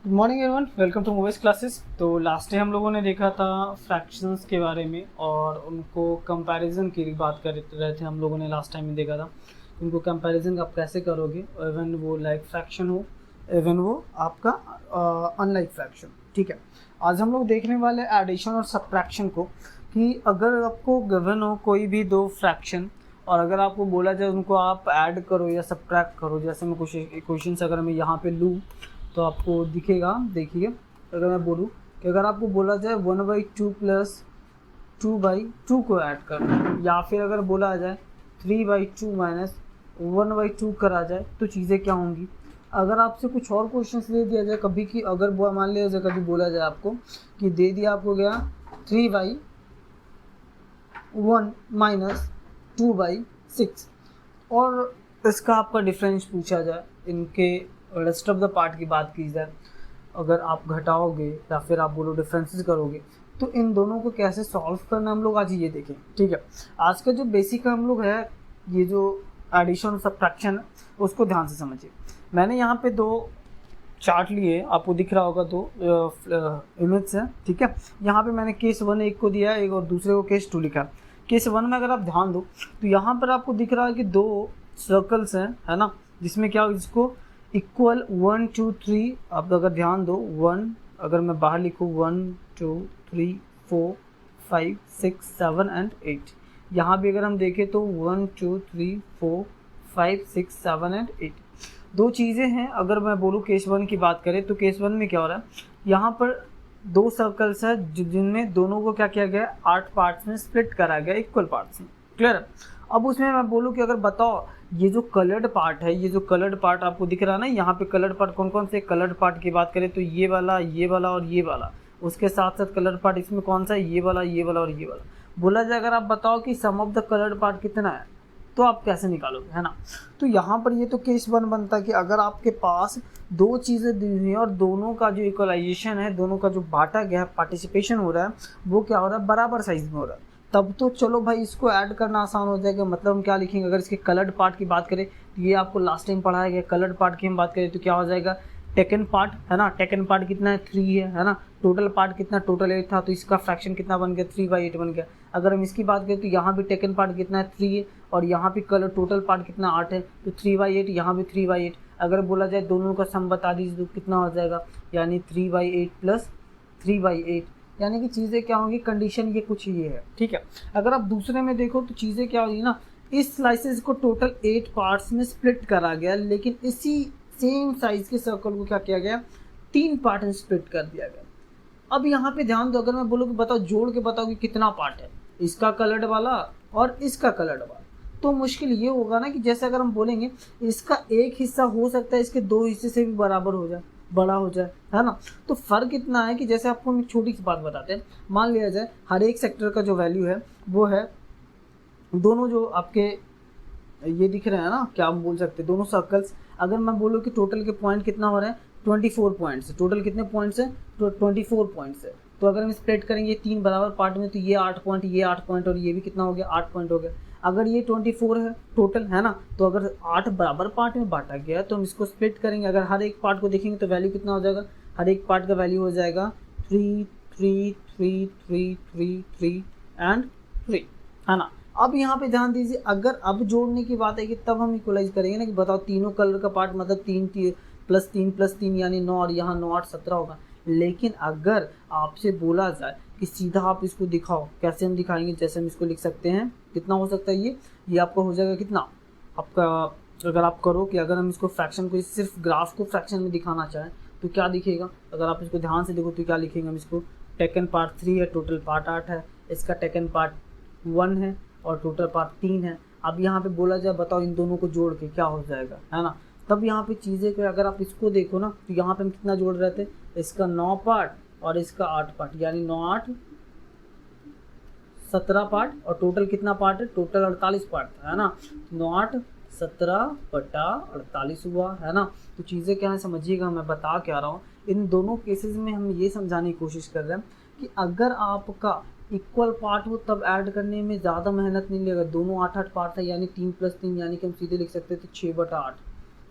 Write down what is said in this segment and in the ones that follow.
Good morning everyone, welcome to movies classes. तो last day हम लोगों ने देखा था फ्रैक्शंस के बारे में और उनको कंपैरिजन की बात कर रहे थे। हम लोगों ने लास्ट टाइम में देखा था उनको कंपैरिजन आप कैसे करोगे, इवन वो लाइक फ्रैक्शन हो, इवन वो आपका अनलाइक फ्रैक्शन। ठीक है, आज हम लोग देखने वाले एडिशन और सब्ट्रैक्शन को, कि अगर आपको गिवन हो कोई भी दो फ्रैक्शन और अगर आपको बोला जाए उनको आप ऐड करो या सब्ट्रैक्ट करो। जैसे मैं कुछ क्वेश्चन अगर मैं यहाँ पे लूँ तो आपको दिखेगा। देखिए, अगर मैं बोलूँ कि अगर आपको बोला जाए 1/2 प्लस 2/2 को ऐड करना, या फिर अगर बोला जाए 3/2 माइनस 1/2 करा जाए तो चीज़ें क्या होंगी। अगर आपसे कुछ और क्वेश्चंस दे दिया जाए कभी, कि अगर मान लिया जाए कभी बोला जाए आपको कि दे दिया आपको गया 3/1 माइनस 2/6 और इसका आपका डिफरेंस पूछा जाए, इनके रेस्ट ऑफ द पार्ट की बात की जाए, अगर आप घटाओगे या फिर आप बोलो डिफरेंसेस करोगे, तो इन दोनों को कैसे सॉल्व करना हम लोग आज ये देखें। ठीक है, आज का जो बेसिक हम लोग है, ये जो एडिशन सब्ट्रैक्शन है उसको ध्यान से समझिए। मैंने यहाँ पे दो चार्ट लिए, आपको दिख रहा होगा, दो इमेज है। ठीक है, यहाँ पे मैंने केस 1 एक को दिया है, एक और दूसरे को केस 2 लिखा है। केस 1 में अगर आप ध्यान दो तो यहाँ पर आपको दिख रहा है कि दो सर्कल्स हैं, है ना, जिसमें क्या इसको इक्वल 1 2 3, आप अगर ध्यान दो 1, अगर मैं बाहर लिखूँ 1 2 3 4 5 6 7 एंड 8, यहाँ भी अगर हम देखें तो 1 2 3 4 5 6 7 एंड 8 दो चीज़ें हैं। अगर मैं बोलूँ केस 1 की बात करें तो केस 1 में क्या हो रहा है, यहाँ पर दो सर्कल्स है जिनमें दोनों को क्या किया गया, 8 पार्ट्स में स्प्लिट करा गया, इक्वल पार्ट्स में। क्लियर है। अब उसमें मैं बोलूँ कि अगर बताओ ये जो कलर्ड पार्ट है, ये जो कलर्ड पार्ट आपको दिख रहा है ना, यहाँ पे कलर्ड पार्ट कौन कौन से कलर्ड पार्ट की बात करें तो ये वाला और ये वाला, उसके साथ साथ कलर्ड पार्ट इसमें कौन सा है, ये वाला और ये वाला। बोला जाए अगर आप बताओ कि सम ऑफ द कलर्ड पार्ट कितना है, तो आप कैसे निकालोगे, है ना। तो यहाँ पर ये तो केस 1 बनता है कि अगर आपके पास दो चीज़ें दी हुई हैं और दोनों का जो इक्वलाइजेशन है, दोनों का जो बांटा गया पार्टिसिपेशन हो रहा है, वो क्या हो रहा है, बराबर साइज में हो रहा है, तब तो चलो भाई इसको ऐड करना आसान हो जाएगा। मतलब हम क्या लिखेंगे, अगर इसके कलर्ड पार्ट की बात करें तो ये आपको लास्ट टाइम पढ़ाया गया। कलर्ड पार्ट की हम बात करें तो क्या हो जाएगा, टेकन पार्ट, है ना, टेकन पार्ट कितना है 3 है ना, टोटल पार्ट कितना, टोटल 8 था, तो इसका फ्रैक्शन कितना बन गया, 3/8 बन गया। अगर हम इसकी बात करें तो यहाँ भी टेकन पार्ट कितना है 3 है, और यहाँ भी कलर टोटल पार्ट कितना 8 है, तो 3/8, यहाँ भी 3/8। अगर बोला जाए दोनों का सम बता दीजिए तो कितना हो जाएगा, यानी 3/8 प्लस 3/8, यानी कि चीज़ें क्या होंगी, कंडीशन ये कुछ ये है। ठीक है, अगर आप दूसरे में देखो तो चीज़ें क्या होगी ना, इस स्लाइसेस को टोटल 8 पार्ट्स में स्प्लिट करा गया, लेकिन इसी सेम साइज के सर्कल को क्या किया गया, 3 पार्ट में स्प्लिट कर दिया गया। अब यहाँ पे ध्यान दो, अगर मैं बोलूँ कि बताओ, जोड़ के बताओ कि कितना पार्ट है, इसका कलर्ड वाला और इसका कलर्ड वाला, तो मुश्किल ये होगा ना कि जैसे अगर हम बोलेंगे इसका एक हिस्सा हो सकता है इसके दो हिस्से से भी बराबर हो जाए, बड़ा हो जाए, है ना। तो फर्क इतना है कि जैसे आपको हम एक छोटी सी बात बताते हैं, मान लिया जाए हर एक सेक्टर का जो वैल्यू है वो है, दोनों जो आपके ये दिख रहे हैं ना, क्या हम बोल सकते हैं, दोनों सर्कल्स, अगर मैं बोलूँ कि टोटल के पॉइंट कितना हो रहा है, 24 पॉइंट्स। टोटल कितने पॉइंट्स हैं, तो 24 पॉइंट्स है। तो अगर हम स्प्लिट करेंगे 3 बराबर पार्ट में तो ये 8 पॉइंट, ये 8 पॉइंट और ये भी कितना हो गया, 8 पॉइंट हो गया। अगर ये 24 है टोटल, है ना, तो अगर 8 बराबर पार्ट में बांटा गया तो हम इसको स्प्लिट करेंगे। अगर हर एक पार्ट को देखेंगे तो वैल्यू कितना हो जाएगा, हर एक पार्ट का वैल्यू हो जाएगा 3 3 3 3 3 3 एंड 3, है ना। अब यहाँ पे ध्यान दीजिए, अगर अब जोड़ने की बात है कि तब हम इक्वलाइज करेंगे ना, कि बताओ तीनों कलर का पार्ट मतलब 3 प्लस 3 यानी 9, और यहाँ 9 8 17 होगा। लेकिन अगर आपसे बोला जाए कि सीधा आप इसको दिखाओ, कैसे हम दिखाएंगे, जैसे हम इसको लिख सकते हैं, कितना हो सकता है ये आपका हो जाएगा कितना आपका, अगर आप करो कि अगर हम इसको फ्रैक्शन को, सिर्फ ग्राफ को फ्रैक्शन में दिखाना चाहें तो क्या दिखेगा, अगर आप इसको ध्यान से देखो तो क्या लिखेंगे हम इसको, टेकन पार्ट 3 है, टोटल पार्ट 8 है, इसका टेकन पार्ट 1 है और टोटल पार्ट 3 है। अब यहाँ पे बोला जाए बताओ इन दोनों को जोड़ के क्या हो जाएगा, है ना। तब यहाँ पे चीज़ें को अगर आप इसको देखो ना तो यहाँ पे हम कितना जोड़ रहे थे, इसका 9 पार्ट और इसका 8 पार्ट, यानी 9 8 17 पार्ट, और टोटल कितना पार्ट है, टोटल 48 पार्ट था, है ना। 9 8 17/48 हुआ, है ना। तो चीज़ें क्या है समझिएगा, मैं बता क्या रहा हूँ, इन दोनों केसेस में हम ये समझाने की कोशिश कर रहे हैं कि अगर आपका इक्वल पार्ट हो तब ऐड करने में ज़्यादा मेहनत नहीं लगेगा। दोनों 8 8 पार्ट है, यानी 3 + 3, यानी कि हम सीधे लिख सकते थे 6/8,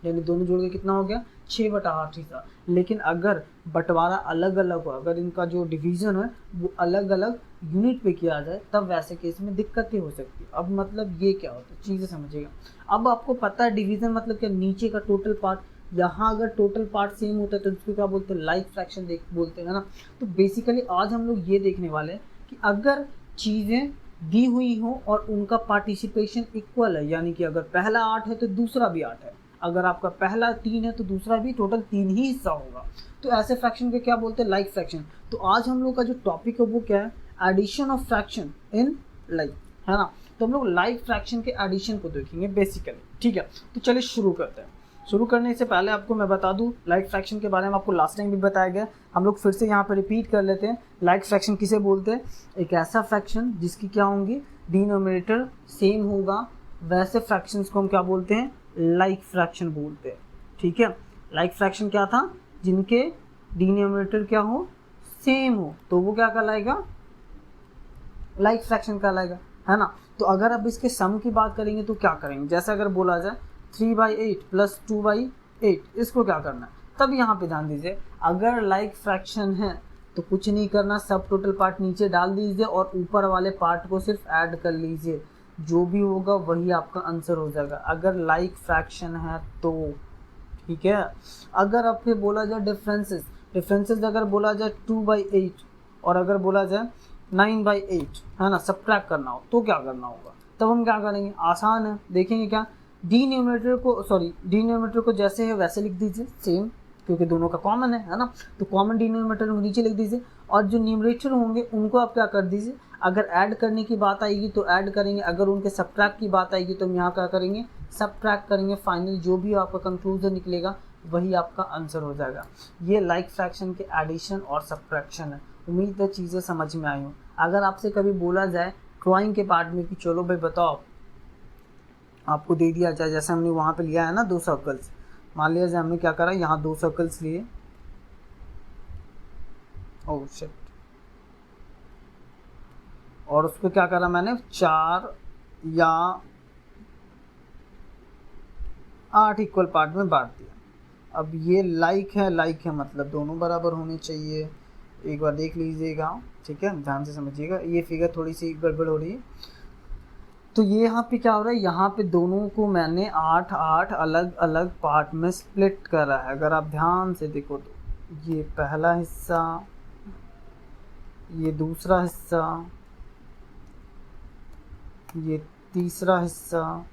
यानी दोनों जोड़ के कितना हो गया 6/8 हिस्सा। लेकिन अगर बंटवारा अलग अलग हो, अगर इनका जो डिवीज़न है वो अलग अलग यूनिट पे किया जाए, तब वैसे केस में दिक्कतें हो सकती है। अब मतलब ये क्या होता है, चीज़ें समझिएगा। अब आपको पता है डिवीज़न मतलब क्या, नीचे का टोटल पार्ट। यहाँ अगर टोटल पार्ट सेम होता है तो उसको क्या बोलते हैं, लाइक फ्रैक्शन बोलते हैं ना। तो बेसिकली आज हम लोग ये देखने वाले हैं कि अगर चीज़ें दी हुई हो और उनका पार्टिसिपेशन इक्वल है, यानी कि अगर पहला 8 है तो दूसरा भी 8 है, अगर आपका पहला 3 है तो दूसरा भी टोटल 3 ही हिस्सा होगा, तो ऐसे फ्रैक्शन को क्या बोलते हैं, लाइक फ्रैक्शन। तो आज हम लोग का जो टॉपिक है वो क्या है, addition of fraction in like, है ना। तो हम लोग लाइक फ्रैक्शन के एडिशन को देखेंगे बेसिकली, ठीक है। तो चलिए शुरू करते हैं। शुरू करने से पहले आपको मैं बता दूं, लाइक फ्रैक्शन के बारे में आपको लास्ट टाइम भी बताया गया, हम लोग फिर से यहाँ पर रिपीट कर लेते हैं। लाइक फ्रैक्शन किसे बोलते हैं, एक ऐसा फ्रैक्शन जिसकी क्या होंगी, डिनोमिनेटर सेम होगा, वैसे फ्रैक्शंस को हम क्या बोलते हैं, लाइक फ्रैक्शन बोलते हैं, ठीक है। लाइक फ्रैक्शन क्या था, जिनके डिनोमिनेटर क्या हो, सेम हो, तो वो क्या कहलाएगा, लाइक फ्रैक्शन कहलाएगा, है ना। तो अगर अब इसके सम की बात करेंगे तो क्या करेंगे, जैसे अगर बोला जाए 3/8 प्लस 2/8, इसको क्या करना है, तब यहाँ पे ध्यान दीजिए, अगर लाइक फ्रैक्शन है तो कुछ नहीं करना, सब टोटल पार्ट नीचे डाल दीजिए और ऊपर वाले पार्ट को सिर्फ ऐड कर लीजिए, जो भी होगा वही आपका आंसर हो जाएगा, अगर लाइक फ्रैक्शन है तो, ठीक है। अगर आपके बोला जाए डिफरेंसेस अगर बोला जाए 2/8 और अगर बोला जाए 9/8, है ना, सब्ट्रैक्ट करना हो तो क्या करना होगा, तब हम क्या करेंगे, आसान है, देखेंगे क्या, डिनोमिनेटर को जैसे है वैसे लिख दीजिए सेम, क्योंकि दोनों का कॉमन है ना। तो कॉमन डिनोमिनेटर को नीचे लिख दीजिए और जो न्यूमरेटर होंगे उनको आप क्या कर दीजिए, अगर ऐड करने की बात आएगी तो ऐड करेंगे, अगर उनके सब्ट्रैक्ट की बात आएगी तो हम यहाँ क्या करेंगे, सब्ट्रैक्ट करेंगे। फाइनल जो भी आपका कंक्लूजन निकलेगा वही आपका आंसर हो जाएगा। ये लाइक फ्रैक्शन के एडिशन और सब्ट्रैक्शन है। उम्मीद है चीज़ें समझ में आई हो। अगर आपसे कभी बोला जाए ड्राइंग के पार्ट में कि चलो भाई बताओ, आपको दे दिया जाए, जैसे हमने वहाँ पे लिया है ना 2 सर्कल्स, मान लिया जाए हमने क्या करा, यहाँ 2 सर्कल्स लिए, ओह शिट, और उसको क्या करा मैंने 4 या 8 इक्वल पार्ट में बांट दिया। अब ये लाइक है मतलब दोनों बराबर होने चाहिए, एक बार देख लीजिएगा, ठीक है, ध्यान से समझिएगा, ये फिगर थोड़ी सी गड़बड़ हो रही है। तो ये यहाँ पे क्या हो रहा है, यहाँ पे दोनों को मैंने 8 अलग अलग पार्ट में स्प्लिट करा है। अगर आप ध्यान से देखो तो ये पहला हिस्सा, ये दूसरा हिस्सा, ये तीसरा हिस्सा,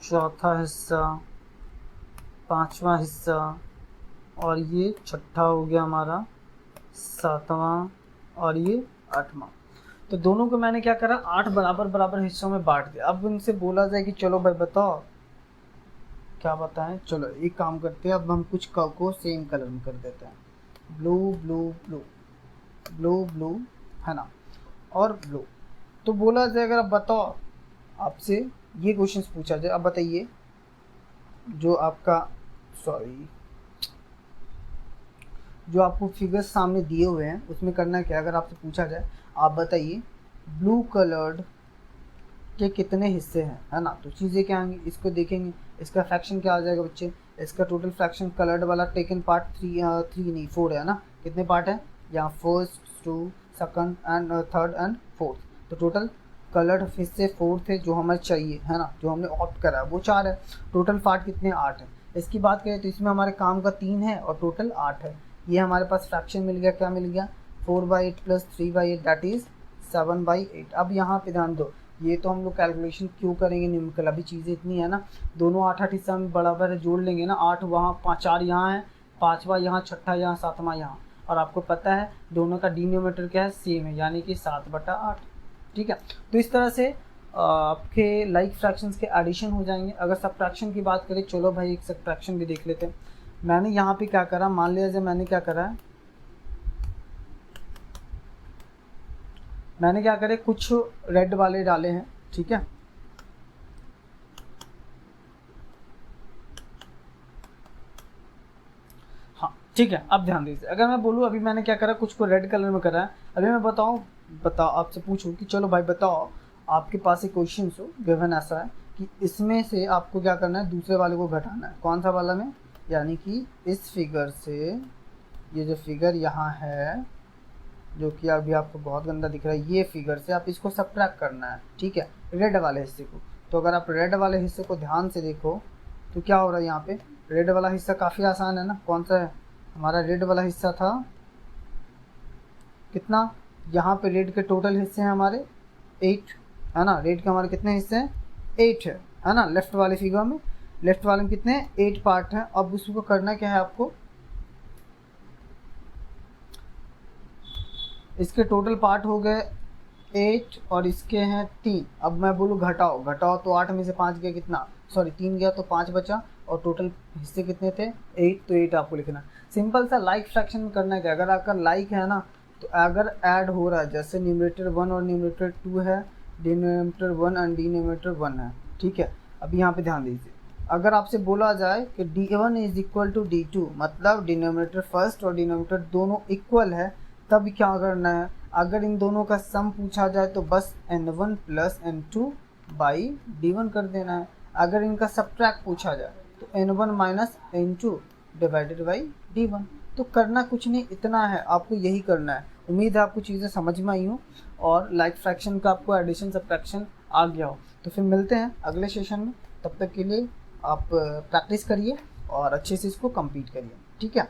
चौथा हिस्सा, पांचवा हिस्सा, और ये छठा हो गया हमारा, सातवां, और ये 8वां। तो दोनों को मैंने क्या करा, 8 बराबर हिस्सों में बांट दिया। अब उनसे बोला जाए कि चलो भाई बताओ क्या बताएं, चलो एक काम करते हैं, अब हम कुछ को सेम कलर में कर देते हैं, blue blue blue blue blue, है ना, और ब्लू। तो बोला जाए अगर आप बताओ, आपसे ये क्वेश्चन पूछा जाए, अब बताइए जो आपको फिगर्स सामने दिए हुए हैं उसमें करना क्या, अगर आपसे पूछा जाए आप बताइए ब्लू कलर्ड के कितने हिस्से हैं, है ना। तो चीज़ें क्या आएंगी, इसको देखेंगे, इसका फ्रैक्शन क्या आ जाएगा बच्चे, इसका टोटल फ्रैक्शन कलर्ड वाला टेकन पार्ट 4 है ना, कितने पार्ट है यहाँ, first, 2, second and third and fourth. तो टोटल कलर्ड हिस्से 4 थे जो हमें चाहिए, है ना, जो हमने ऑप्ट करा है वो 4 है। टोटल पार्ट कितने, 8 है। इसकी बात करें तो इसमें हमारे काम का 3 है और टोटल 8 है। ये हमारे पास फ्रैक्शन मिल गया, क्या मिल गया, 4/8 प्लस 3/8 दैट इज़ 7/8। अब यहाँ पे ध्यान दो, ये तो हम लोग कैलकुलेशन क्यों करेंगे न्यूमेरिकल, अभी चीज़ें इतनी है ना, दोनों 8 हिस्सा में बराबर है, जोड़ लेंगे ना, 8 वहाँ, 4 यहाँ है, 5वां यहाँ, 6ठा यहाँ, 7वां यहाँ, और आपको पता है दोनों का डिनोमिनेटर क्या है, सेम है, यानी कि 7/8, ठीक है। तो इस तरह से आपके लाइक फ्रैक्शंस के एडिशन हो जाएंगे। अगर सब्ट्रैक्शन की बात करें, चलो भाई एक सब्ट्रैक्शन भी देख लेते हैं। मैंने यहाँ पे क्या करा, मान लिया जाए मैंने क्या करा है, मैंने क्या करे, कुछ रेड वाले डाले हैं, ठीक है, हाँ ठीक है। अब ध्यान दीजिए, अगर मैं बोलूँ अभी मैंने क्या करा, कुछ को रेड कलर में करा है, अभी मैं बताओ आपसे पूछूं कि चलो भाई बताओ, आपके पास एक क्वेश्चन हो गिवन ऐसा है कि इसमें से आपको क्या करना है, दूसरे वाले को घटाना है। कौन सा वाला में, यानी कि इस फिगर से, ये जो फिगर यहाँ है जो कि अभी आपको बहुत गंदा दिख रहा है, ये फिगर से आप इसको सब्ट्रैक्ट करना है, ठीक है, रेड वाले हिस्से को। तो अगर आप रेड वाले हिस्से को ध्यान से देखो तो क्या हो रहा है यहाँ पे, रेड वाला हिस्सा काफ़ी आसान है ना। कौन सा है हमारा रेड वाला हिस्सा था, कितना, यहाँ पे रेड के टोटल हिस्से हैं हमारे 8, है ना। रेड के हमारे कितने हिस्से हैं, 8 है ना। लेफ्ट वाले फिगर में, लेफ्ट वाले में कितने, 8 पार्ट हैं। अब उसको करना क्या है आपको, इसके टोटल पार्ट हो गए 8 और इसके हैं 3। अब मैं बोलूँ घटाओ, घटाओ तो 8 में से 5 गया कितना, सॉरी 3 गया तो 5 बचा, और टोटल हिस्से कितने थे 8, तो 8 आपको लिखना। सिंपल सा लाइक फ्रैक्शन में करना है क्या, अगर आपका लाइक है ना तो अगर ऐड हो रहा है, जैसे न्यूमरेटर 1 और न्यूमरेटर 2 है, डिनोमिनेटर 1 और डिनोमिनेटर 1 है, ठीक है। अब यहाँ पे ध्यान दीजिए, अगर आपसे बोला जाए कि D1 is equal to D2, मतलब डिनोमिनेटर फर्स्ट और डिनोमिनेटर दोनों इक्वल है, तब क्या करना है, अगर इन दोनों का सम पूछा जाए तो बस n1 plus n2 by D1 कर देना है। अगर इनका सब्ट्रैक्ट पूछा जाए तो n1 minus n2 divided by D1। तो करना कुछ नहीं, इतना है, आपको यही करना है। उम्मीद है आपको चीज़ें समझ में आई हो और लाइक फ्रैक्शन का आपको एडिशन सब्ट्रैक्शन आ गया हो। तो फिर मिलते हैं अगले सेशन में, तब तक के लिए आप प्रैक्टिस करिए और अच्छे से इसको कंप्लीट करिए, ठीक है।